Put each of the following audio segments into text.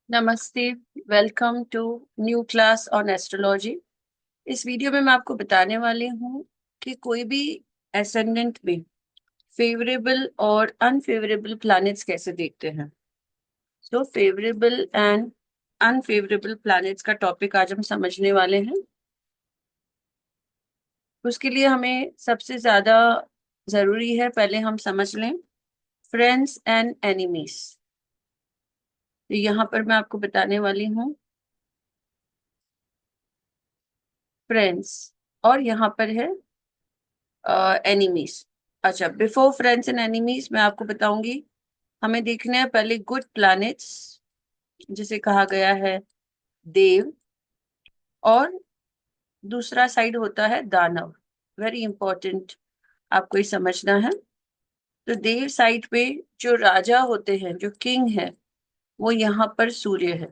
नमस्ते। Welcome to new class on astrology. इस video में मैं आपको बताने वाली हूँ कि कोई भी एसेंडेंट में फेवरेबल और अनफेवरेबल प्लैनेट्स कैसे देखते हैं। तो फेवरेबल एंड अनफेवरेबल प्लैनेट्स का टॉपिक आज हम समझने वाले हैं। उसके लिए हमें सबसे ज्यादा जरूरी है पहले हम समझ लें फ्रेंड्स एंड एनिमीज। तो यहाँ पर मैं आपको बताने वाली हूँ फ्रेंड्स और यहाँ पर है एनिमीज। अच्छा, बिफोर फ्रेंड्स एंड एनिमीज मैं आपको बताऊंगी। हमें देखना है पहले गुड प्लैनेट्स जिसे कहा गया है देव, और दूसरा साइड होता है दानव। वेरी इंपॉर्टेंट, आपको ये समझना है। तो देव साइड पे जो राजा होते हैं, जो किंग है, वो यहाँ पर सूर्य है,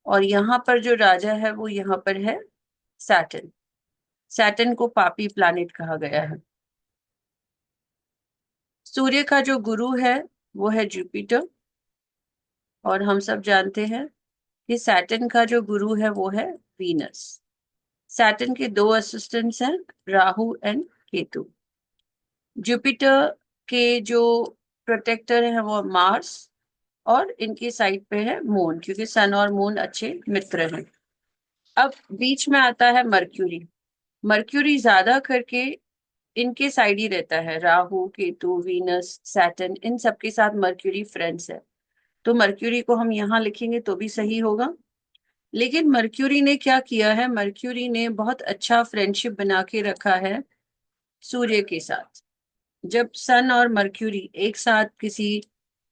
और यहाँ पर जो राजा है वो यहाँ पर है सैटर्न। सैटर्न को पापी प्लैनेट कहा गया है। सूर्य का जो गुरु है वो है जुपिटर, और हम सब जानते हैं कि सैटर्न का जो गुरु है वो है वीनस। सैटर्न के दो असिस्टेंट्स हैं, राहु एंड केतु। जुपिटर के जो प्रोटेक्टर है वो मार्स, और इनकी साइड पे है मून, क्योंकि सन और मून अच्छे मित्र हैं। अब बीच में आता है मर्क्यूरी। मर्क्यूरी ज्यादा करके इनके साइड ही रहता है। राहु, केतु, वीनस, सैटर्न, इन सबके साथ मर्क्यूरी फ्रेंड्स है। तो मर्क्यूरी को हम यहाँ लिखेंगे तो भी सही होगा। लेकिन मर्क्यूरी ने क्या किया है, मर्क्यूरी ने बहुत अच्छा फ्रेंडशिप बना के रखा है सूर्य के साथ। जब सन और मर्क्यूरी एक साथ किसी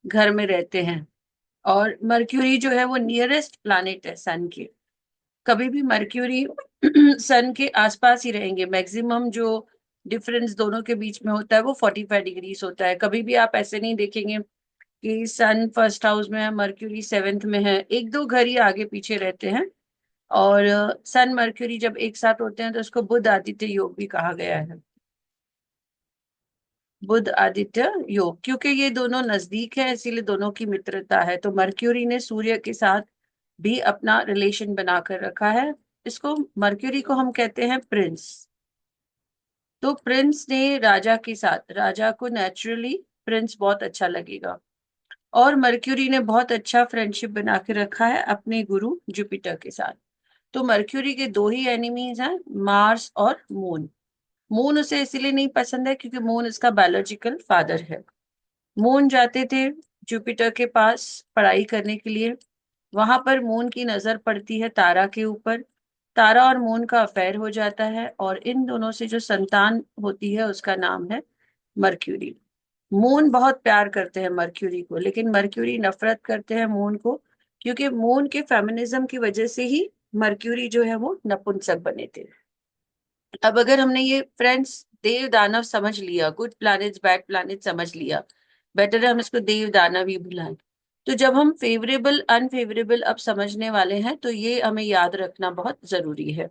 घर में रहते हैं, और मर्क्यूरी जो है वो नियरेस्ट प्लैनेट है सन के, कभी भी मर्क्यूरी सन के आसपास ही रहेंगे। मैक्सिमम जो डिफरेंस दोनों के बीच में होता है वो 45 डिग्रीज होता है। कभी भी आप ऐसे नहीं देखेंगे कि सन फर्स्ट हाउस में है, मर्क्यूरी सेवेंथ में है। एक दो घर ही आगे पीछे रहते हैं। और सन मर्क्यूरी जब एक साथ होते हैं तो उसको बुध आदित्य योग भी कहा गया है। बुध आदित्य योग, क्योंकि ये दोनों नजदीक है इसीलिए दोनों की मित्रता है। तो मर्क्यूरी ने सूर्य के साथ भी अपना रिलेशन बनाकर रखा है। इसको, मर्क्यूरी को हम कहते हैं प्रिंस। तो प्रिंस ने राजा के साथ, राजा को नेचुरली प्रिंस बहुत अच्छा लगेगा। और मर्क्यूरी ने बहुत अच्छा फ्रेंडशिप बना के रखा है अपने गुरु जुपिटर के साथ। तो मर्क्यूरी के दो ही एनिमीज हैं, मार्स और मून। मून उसे इसीलिए नहीं पसंद है क्योंकि मून इसका बायोलॉजिकल फादर है। मून जाते थे जुपिटर के पास पढ़ाई करने के लिए। वहां पर मून की नजर पड़ती है तारा के ऊपर। तारा और मून का अफेयर हो जाता है, और इन दोनों से जो संतान होती है उसका नाम है मर्क्यूरी। मून बहुत प्यार करते हैं मर्क्यूरी को, लेकिन मर्क्यूरी नफरत करते हैं मून को, क्योंकि मून के फेमिनिज्म की वजह से ही मर्क्यूरी जो है वो नपुंसक बने थे। अब अगर हमने ये फ्रेंड्स देव दानव समझ लिया, गुड प्लैनेट्स बैड प्लैनेट समझ लिया, बेटर है हम इसको देव दानव ही बुलाएं। तो जब हम फेवरेबल अनफेवरेबल अब समझने वाले हैं तो ये हमें याद रखना बहुत जरूरी है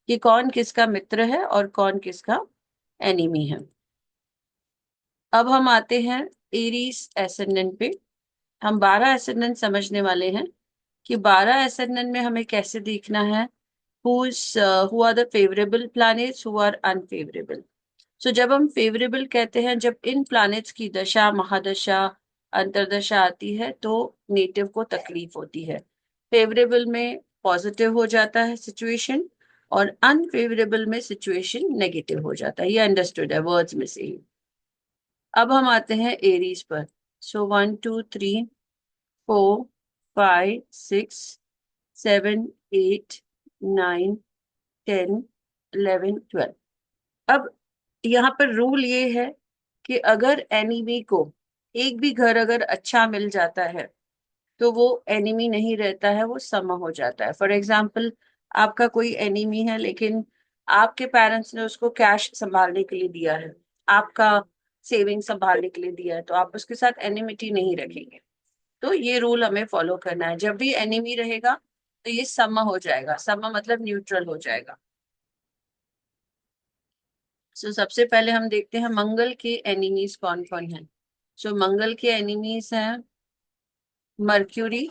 कि कौन किसका मित्र है और कौन किसका एनिमी है। अब हम आते हैं एरीज एसेंडेंट पे। हम 12 एसेंडेंट समझने वाले हैं कि 12 एसेंडेंट में हमें कैसे देखना है who are the favourable planets, who are unfavourable. So जब हम फेवरेबल कहते हैं, जब इन प्लैनेट्स की दशा, महादशा, अंतरदशा आती है तो नेटिव को तकलीफ होती है। फेवरेबल में पॉजिटिव हो जाता है सिचुएशन, और अनफेवरेबल में सिचुएशन नेगेटिव हो जाता है। ये अंडरस्टूड है वर्ड्स में से ही। अब हम आते हैं एरीज पर। सो 1 2 3 4 5 6 7 8 9 10 11 12। अब यहाँ पर रूल ये है कि अगर एनिमी को एक भी घर अगर अच्छा मिल जाता है तो वो एनिमी नहीं रहता है, वो सम हो जाता है। फॉर एग्जाम्पल, आपका कोई एनिमी है लेकिन आपके पेरेंट्स ने उसको कैश संभालने के लिए दिया है, आपका सेविंग संभालने के लिए दिया है, तो आप उसके साथ एनिमिटी नहीं रखेंगे। तो ये रूल हमें फॉलो करना है। जब भी एनिमी रहेगा तो ये सम हो जाएगा। सम मतलब न्यूट्रल हो जाएगा। सो सबसे पहले हम देखते हैं मंगल के एनिमीज कौन कौन है। सो मंगल के एनिमीज हैं मर्क्यूरी,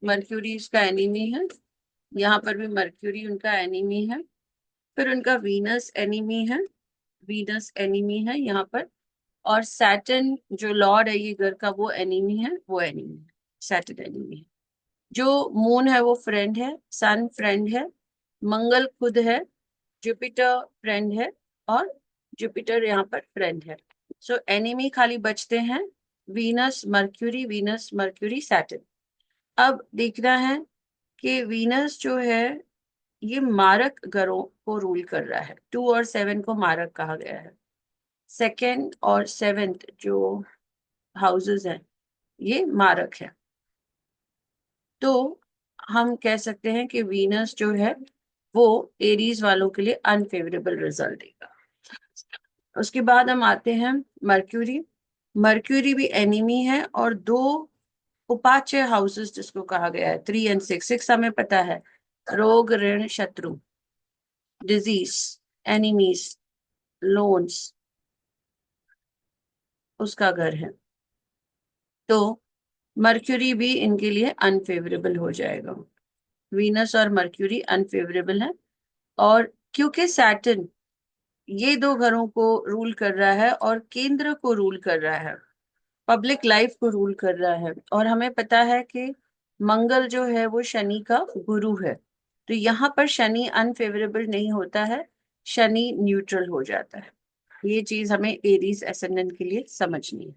मर्क्यूरी इसका एनिमी है, यहाँ पर भी मर्क्यूरी उनका एनिमी है। फिर उनका वीनस एनिमी है, वीनस एनिमी है यहाँ पर। और सैटर्न जो लॉर्ड है ये घर का, वो एनिमी है, वो एनिमी है, सैटर्न एनिमी है। जो मून है वो फ्रेंड है, सन फ्रेंड है, मंगल खुद है, जुपिटर फ्रेंड है, और जुपिटर यहाँ पर फ्रेंड है। सो एनिमी खाली बचते हैं Venus mercury, Venus mercury Saturn. अब देखना है कि वीनस जो है ये मारक ग्रहों को रूल कर रहा है। 2 और 7 को मारक कहा गया है। सेकेंड और सेवेंथ जो हाउसेस हैं ये मारक है। तो हम कह सकते हैं कि वीनस जो है वो एरीज वालों के लिए अनफेवरेबल रिजल्ट देगा। उसके बाद हम आते हैं मर्क्यूरी। मर्क्यूरी भी एनिमी है, और दो उपाच्य हाउसेस जिसको कहा गया है 3 और 6, 6 हमें पता है, रोग ऋण शत्रु, डिजीज, एनिमीज, लोन्स, उसका घर है। तो मर्क्यूरी भी इनके लिए अनफेवरेबल हो जाएगा। वीनस और मर्क्यूरी अनफेवरेबल है। और क्योंकि सैटर्न ये दो घरों को रूल कर रहा है और केंद्र को रूल कर रहा है, पब्लिक लाइफ को रूल कर रहा है, और हमें पता है कि मंगल जो है वो शनि का गुरु है, तो यहाँ पर शनि अनफेवरेबल नहीं होता है, शनि न्यूट्रल हो जाता है। ये चीज हमें एरीज एसेंडेंट के लिए समझनी है।